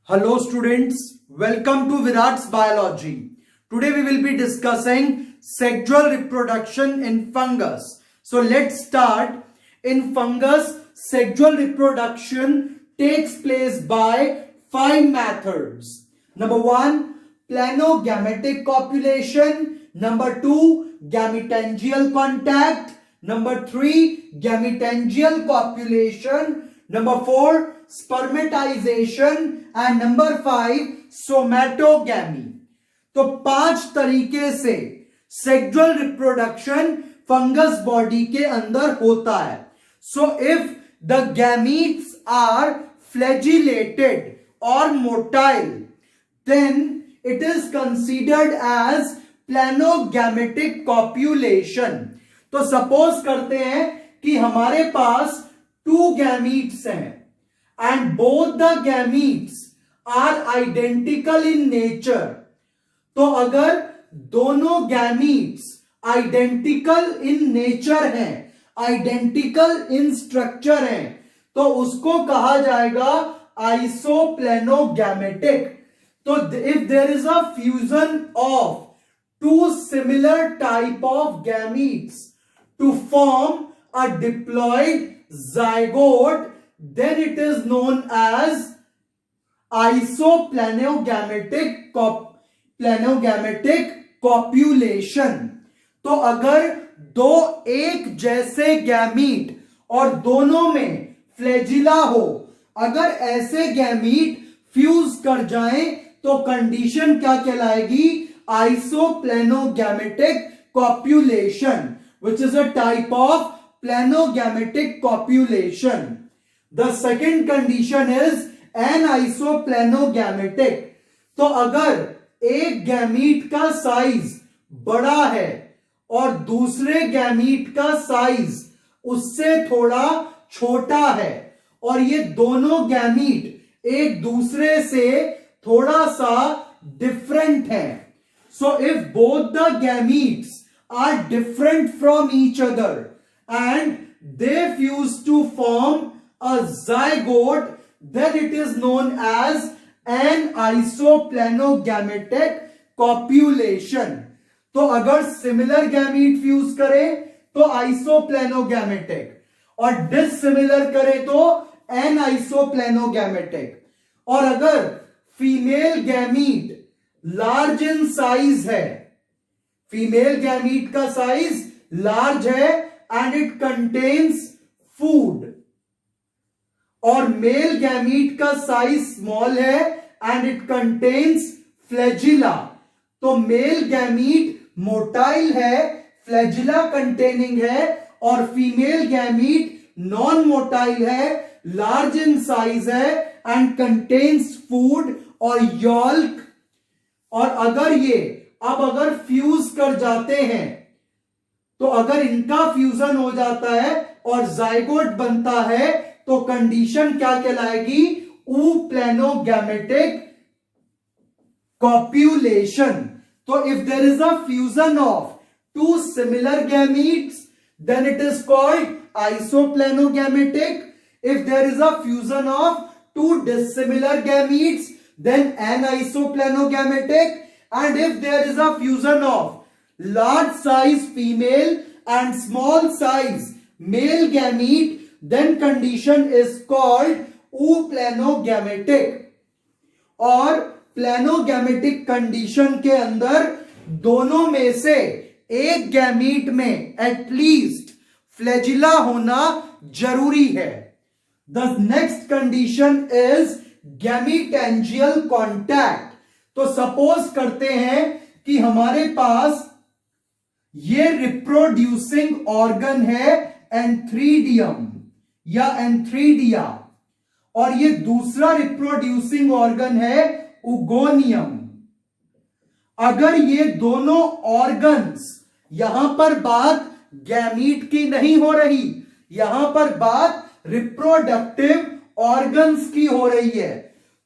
Hello students, welcome to Virat's Biology. Today we will be discussing sexual reproduction in fungus. So let's start. In fungus, sexual reproduction takes place by 5 methods. Number 1, planogametic copulation. Number 2, gametangial contact. Number 3, gametangial copulation. Number 4, spermatization. And number 5 somatogamy. तो 5 तरीके से sexual reproduction fungus body के अंदर होता है। So if the gametes are flagellated और motile then it is considered as planogametic copulation. तो suppose करते हैं कि हमारे पास 2 गैमीट्स हैं and both the gametes are identical in nature। तो अगर दोनों gametes identical in nature हैं, identical in structure हैं, तो उसको कहा जाएगा isoplanogamitic। तो if there is a fusion of 2 similar type of gametes to form a diploid zygote, then it is known as isoplanogamitic copulation। तो अगर दो एक जैसे गैमीट और दोनों में फ्लैजिला हो, अगर ऐसे गैमीट फ्यूज कर जाएं तो कंडीशन क्या कहलाएगी? isoplanogamitic copulation, which is a type of planogamitic copulation। The second condition is anisoplanogamitic। तो अगर एक गैमीट का साइज बड़ा है और दूसरे गैमीट का साइज उससे थोड़ा छोटा है और ये दोनों गैमीट एक दूसरे से थोड़ा सा डिफरेंट है, so if both the gametes are different from each other and they fuse to form a zygote, then it is known as an isoplanogamitic copulation। तो अगर सिमिलर गैमीट फ्यूज करे तो isoplanogamitic और डिसिमिलर करे तो anisoplanogamitic। और अगर female gamete large in size है, फीमेल गैमीट का साइज लार्ज है एंड इट कंटेन्स फूड, और मेल गैमीट का साइज स्मॉल है एंड इट कंटेन्स फ्लैजिला, तो मेल गैमीट मोटाइल है, फ्लैजिला कंटेनिंग है, और फीमेल गैमीट नॉन मोटाइल है, लार्ज इन साइज है एंड कंटेन्स फूड और यॉल्क। और अगर ये अगर फ्यूज कर जाते हैं तो अगर इनका फ्यूजन हो जाता है और जाइगोट बनता है तो कंडीशन क्या कहलाएगी? Planogametic copulation. तो if there is a fusion of 2 similar gametes then it is called isoplanogamitic। If there is a fusion of 2 dissimilar gametes then anisoplanogamitic। and if there is a fusion of large size female and small size male gamete then condition is called planogametic। और प्लानोगैमेटिक condition के अंदर दोनों में से एक gamete में at least flagella होना जरूरी है। The next condition is gametangial contact. तो सपोज करते हैं कि हमारे पास ये रिप्रोड्यूसिंग ऑर्गन है एंथ्रीडियम या एंथ्रीडिया, और ये दूसरा रिप्रोड्यूसिंग ऑर्गन है उगोनियम। अगर ये दोनों ऑर्गन्स, यहां पर बात गैमीट की नहीं हो रही, यहां पर बात रिप्रोडक्टिव ऑर्गन्स की हो रही है,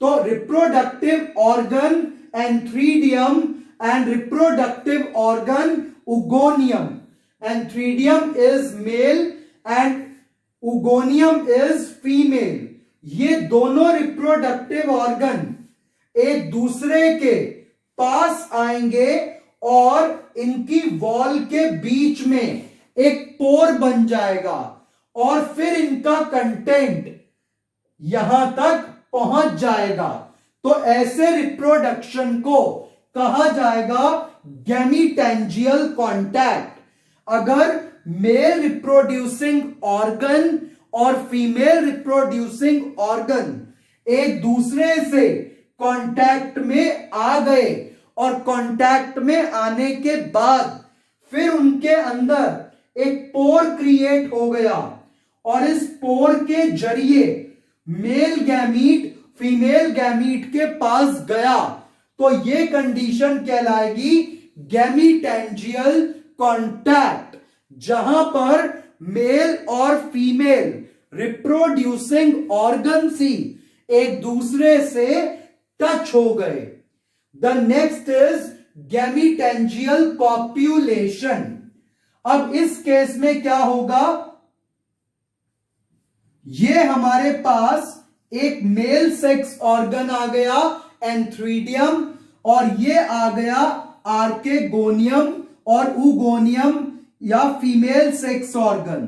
तो reproductive organ antheridium and reproductive organ उगोनियम। Antheridium is male and उगोनियम is female. ये दोनों रिप्रोडक्टिव ऑर्गन एक दूसरे के पास आएंगे और इनकी वॉल के बीच में एक पोर बन जाएगा और फिर इनका कंटेंट यहां तक पहुंच जाएगा। तो ऐसे रिप्रोडक्शन को कहा जाएगा गैमीटेंजियल कॉन्टैक्ट। अगर मेल रिप्रोड्यूसिंग ऑर्गन और फीमेल रिप्रोड्यूसिंग ऑर्गन एक दूसरे से कांटेक्ट में आ गए और कांटेक्ट में आने के बाद फिर उनके अंदर एक पोर क्रिएट हो गया और इस पोर के जरिए मेल गैमीट फीमेल गैमीट के पास गया, तो ये कंडीशन कहलाएगी गैमीटेंजियल कांटेक्ट, जहां पर मेल और फीमेल रिप्रोड्यूसिंग ऑर्गन्स ही एक दूसरे से टच हो गए। The next is gametangial copulation. अब इस केस में क्या होगा, ये हमारे पास एक मेल सेक्स ऑर्गन आ गया एंथ्रीडियम और ये आ गया आर्केगोनियम और ऊगोनियम या फीमेल सेक्स ऑर्गन।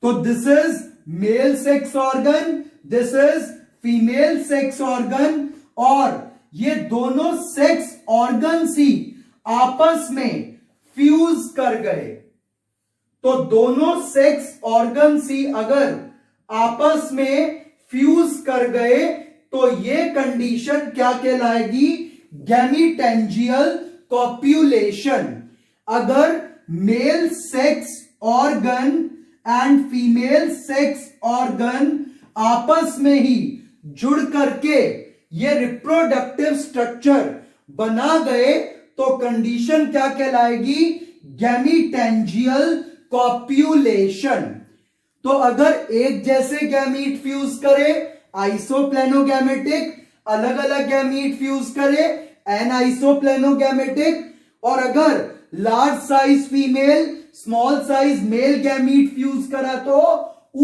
तो this is male sex organ, this is female sex organ और ये दोनों सेक्स ऑर्गन्स ही आपस में फ्यूज कर गए। तो दोनों सेक्स ऑर्गन्स ही अगर आपस में फ्यूज कर गए तो ये कंडीशन क्या कहलाएगी, गैमीटेंजियल कॉप्यूलेशन। अगर male sex organ and female sex organ आपस में ही जुड़ करके ये रिप्रोडक्टिव स्ट्रक्चर बना गए तो कंडीशन क्या कहलाएगी, गैमीटेंजियल कॉप्यूलेशन। तो अगर एक जैसे गैमीट फ्यूज करे आइसोप्लेनोगैमेटिक, अलग अलग गैमीट फ्यूज करे एनाइसोप्लेनोगैमेटिक, और अगर large size female small size male gamete fuse करा तो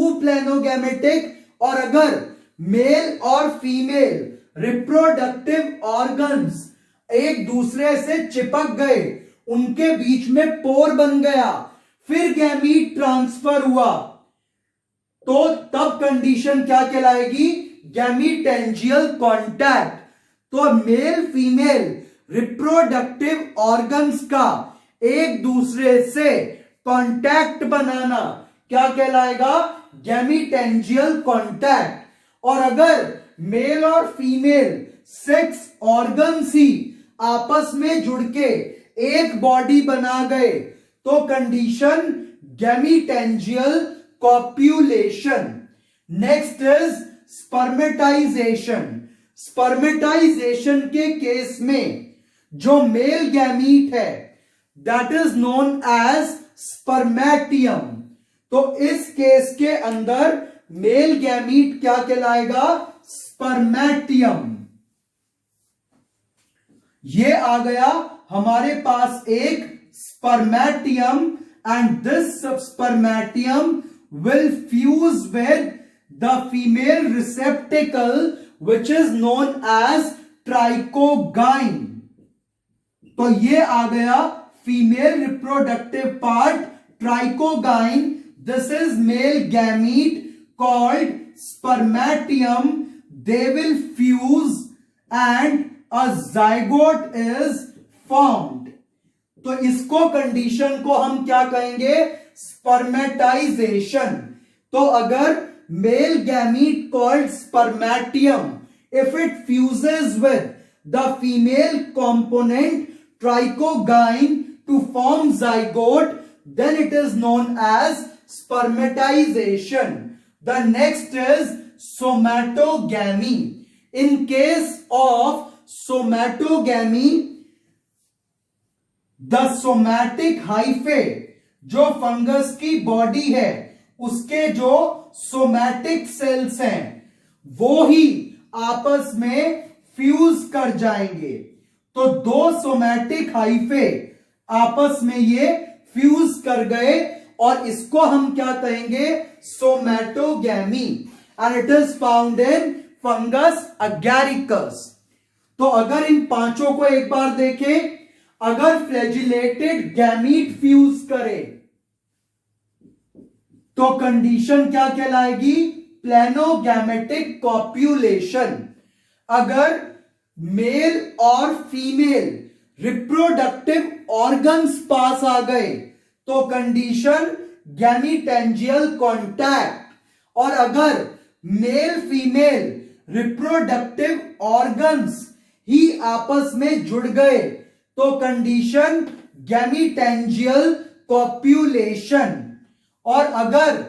ऊप्लेनोगैमेटिक, और अगर मेल और फीमेल रिप्रोडक्टिव ऑर्गन्स एक दूसरे से चिपक गए, उनके बीच में पोर बन गया, फिर गैमीट ट्रांसफर हुआ, तो तब कंडीशन क्या कहलाएगी, गैमीटेंजियल कॉन्टैक्ट। तो मेल फीमेल रिप्रोडक्टिव ऑर्गन्स का एक दूसरे से कांटेक्ट बनाना क्या कहलाएगा, गैमीटेंजियल कांटेक्ट। और अगर मेल और फीमेल सेक्स ऑर्गन्स ही आपस में जुड़ के एक बॉडी बना गए तो condition gametangial copulation. Next is spermatization. Spermatization के केस में जो मेल गैमीट है that is known as spermatium. तो इस केस के अंदर मेल गैमीट क्या कहलाएगा, स्पर्मेटियम। ये आ गया हमारे पास एक spermatium and this spermatium will fuse with the female receptacle which is known as trichogyne। तो ये आ गया female reproductive part trichogyne. This is male gamete called spermatium। They will fuse and a zygote is formed। तो इसको condition को हम क्या कहेंगे, spermatization. तो अगर male gamete called spermatium if it fuses with the female component trichogyne to form zygote, then it is known as spermatization। The next is somatogamy। In case of somatogamy, the somatic hyphae जो fungus की body है उसके जो somatic cells हैं वो ही आपस में fuse कर जाएंगे। तो दो सोमैटिक हाइफे आपस में ये फ्यूज कर गए और इसको हम क्या कहेंगे, somatogamy. And it is found in fungus Agaricus. तो अगर इन पांचों को एक बार देखें, अगर फ्लैजिलेटेड गैमीट फ्यूज करे तो कंडीशन क्या कहलाएगी? प्लेनोगैमेटिक कॉप्यूलेशन। अगर मेल और फीमेल रिप्रोडक्टिव ऑर्गन्स पास आ गए तो कंडीशन गैमीटेंजियल कॉन्टैक्ट। और अगर मेल फीमेल रिप्रोडक्टिव ऑर्गन्स ही आपस में जुड़ गए तो कंडीशन गैमीटेंजियल कॉप्यूलेशन। और अगर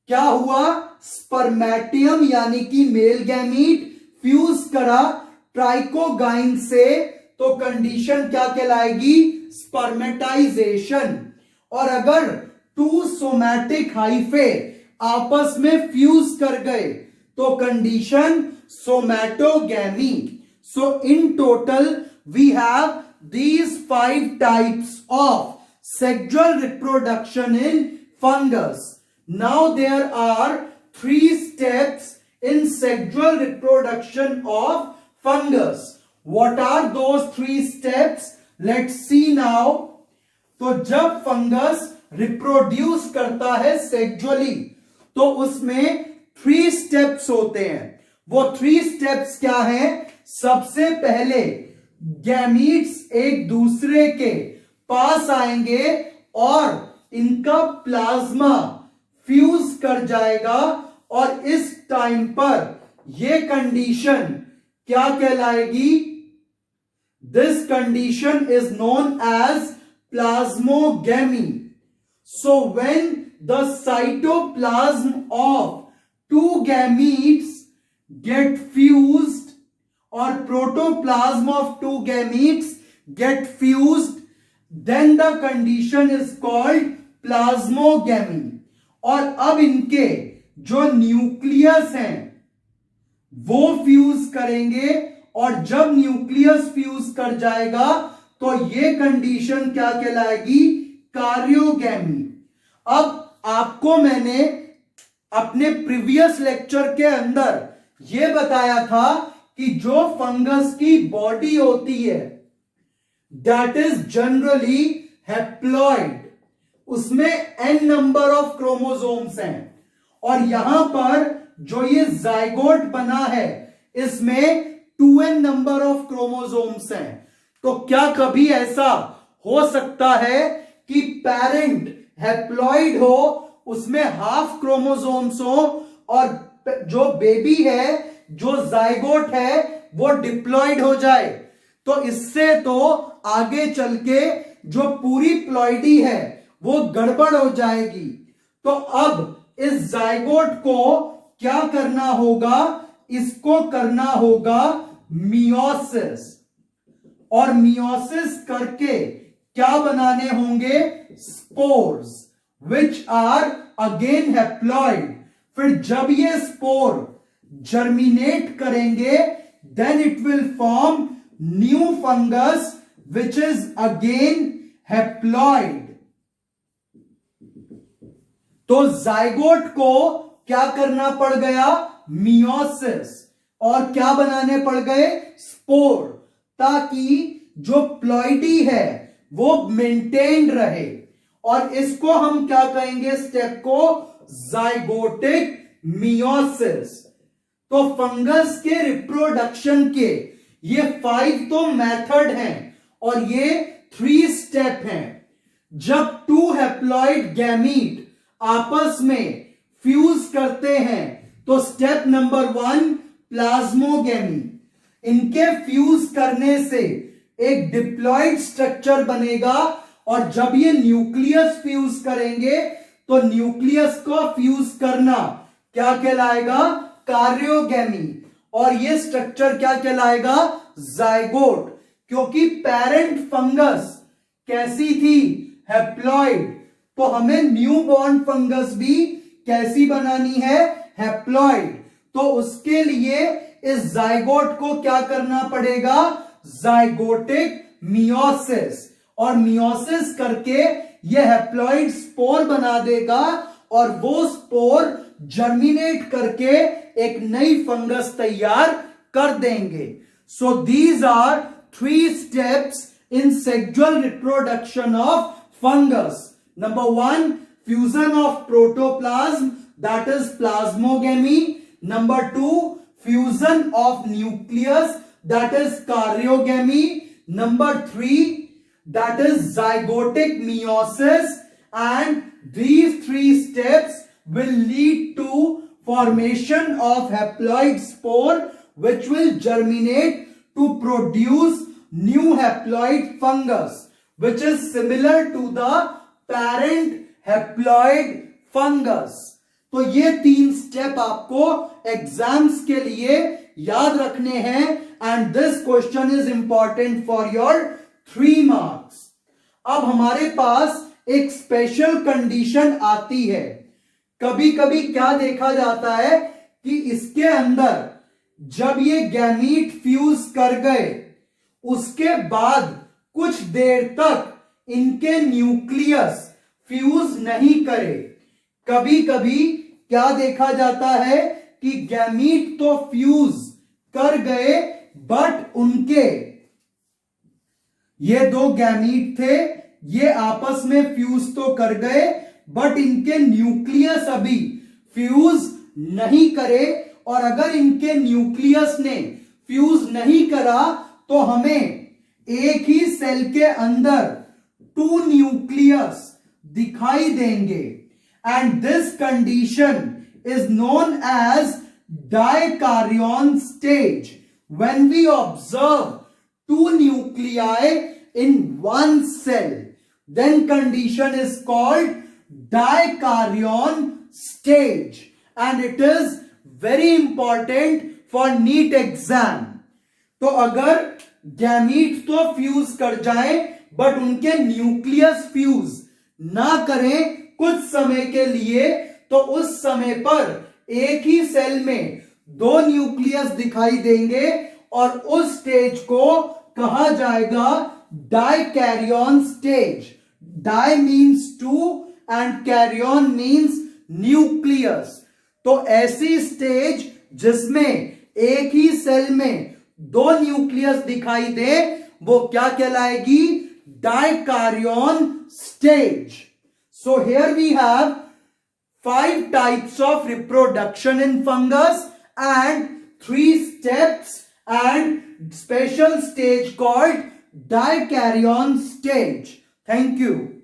क्या हुआ? स्पर्मेटियम यानी कि मेल गैमीट फ्यूज करा ट्राइकोगाइन से तो कंडीशन क्या कहलाएगी? स्पर्मेटाइजेशन। और अगर टू सोमैटिक हाइफे आपस में फ्यूज कर गए तो condition somatogamy. So in total we have these 5 types of sexual reproduction in fungus. Now there are 3 steps in sexual reproduction of fungus. What are those 3 steps? Let's see now. तो जब fungus reproduce करता है sexually तो उसमें 3 steps होते हैं। वो 3 steps क्या हैं? सबसे पहले गैमीट्स एक दूसरे के पास आएंगे और इनका प्लाज्मा फ्यूज कर जाएगा और इस टाइम पर यह कंडीशन क्या कहलाएगी? This condition is known as plasmogamy. So when the cytoplasm of 2 gametes get fused or protoplasm of 2 gametes get fused, then the condition is called plasmogamy. और अब इनके जो न्यूक्लियस हैं वो फ्यूज करेंगे और जब न्यूक्लियस फ्यूज कर जाएगा तो ये कंडीशन क्या कहलाएगी? कारियोगैमी। अब आपको मैंने अपने प्रीवियस लेक्चर के अंदर यह बताया था कि जो फंगस की बॉडी होती है दैट इज जनरली हैप्लॉइड, उसमें n नंबर ऑफ क्रोमोसोम्स हैं और यहां पर जो ये जाइगोट बना है इसमें 2n नंबर ऑफ क्रोमोसोम्स हैं। तो क्या कभी ऐसा हो सकता है कि पेरेंट हैप्लॉइड हो, उसमें हाफ क्रोमोसोम्स हो और जो बेबी है, जो जाइगोट है, वो डिप्लॉइड हो जाए? तो इससे तो आगे चल के जो पूरी प्लॉइडी है वो गड़बड़ हो जाएगी। तो अब इस जाइगोट को क्या करना होगा? इसको करना होगा मियोसिस। और मियोसिस करके क्या बनाने होंगे? Spores which are again haploid. फिर जब ये स्पोर जर्मिनेट करेंगे then it will form new fungus which is again haploid. तो जाइगोट को क्या करना पड़ गया? मियोसिस। और क्या बनाने पड़ गए? स्पोर, ताकि जो प्लॉइडी है वो मेंटेन रहे। और इसको हम क्या कहेंगे? स्टेप को जाइगोटिक मियोसिस। तो फंगस के रिप्रोडक्शन के ये 5 तो मेथड हैं और ये 3 स्टेप हैं। जब 2 हैप्लॉइड गैमीट आपस में फ्यूज करते हैं तो स्टेप नंबर 1 प्लाज्मोगैमी। इनके फ्यूज करने से एक डिप्लॉइड स्ट्रक्चर बनेगा और जब ये न्यूक्लियस फ्यूज करेंगे तो न्यूक्लियस को फ्यूज करना क्या कहलाएगा? कारियोगैमी। और ये स्ट्रक्चर क्या कहलाएगा? जाइगोट। क्योंकि पेरेंट फंगस कैसी थी? हैप्लॉइड। तो हमें न्यूबॉर्न फंगस भी कैसी बनानी है? हैप्लॉइड। तो उसके लिए इस जाइगोट को क्या करना पड़ेगा? Zygotic meiosis. और मियोसिस करके यह हैप्लॉइड स्पोर बना देगा और वो स्पोर जर्मिनेट करके एक नई फंगस तैयार कर देंगे। So these are 3 steps in sexual reproduction of fungus. Number 1, fusion of protoplasm, that is plasmogamy. Number 2, fusion of nucleus, that is karyogamy. Number 3, that is zygotic meiosis. And these 3 steps will lead to formation of haploid spore, which will germinate to produce new haploid fungus, which is similar to the parent haploid fungus. तो ये 3 step आपको exams के लिए याद रखने हैं, and this question is important for your 3 marks. अब हमारे पास एक स्पेशल कंडीशन आती है. कभी कभी क्या देखा जाता है कि इसके अंदर जब ये गैमीट फ्यूज कर गए, उसके बाद कुछ देर तक इनके न्यूक्लियस फ्यूज नहीं करे. कभी कभी क्या देखा जाता है कि गैमीट तो फ्यूज कर गए, बट उनके ये 2 गैमीट थे, ये आपस में फ्यूज तो कर गए, बट इनके न्यूक्लियस अभी फ्यूज नहीं करे. और अगर इनके न्यूक्लियस ने फ्यूज नहीं करा तो हमें एक ही सेल के अंदर 2 न्यूक्लियस दिखाई देंगे, and this condition is known as dikaryon stage. When we observe 2 nuclei in one cell, then condition is called dikaryon stage, and it is very important for NEET exam. तो अगर gamete तो fuse कर जाए but उनके nucleus fuse ना करें कुछ समय के लिए, तो उस समय पर एक ही सेल में 2 न्यूक्लियस दिखाई देंगे, और उस स्टेज को कहा जाएगा dikaryon stage. Di means 2 and karyon means nucleus. तो ऐसी स्टेज जिसमें एक ही सेल में 2 न्यूक्लियस दिखाई दे, वो क्या कहलाएगी? Dikaryon stage. So here we have 5 types of reproduction in fungus and 3 steps and special stage called dikaryon stage. Thank you.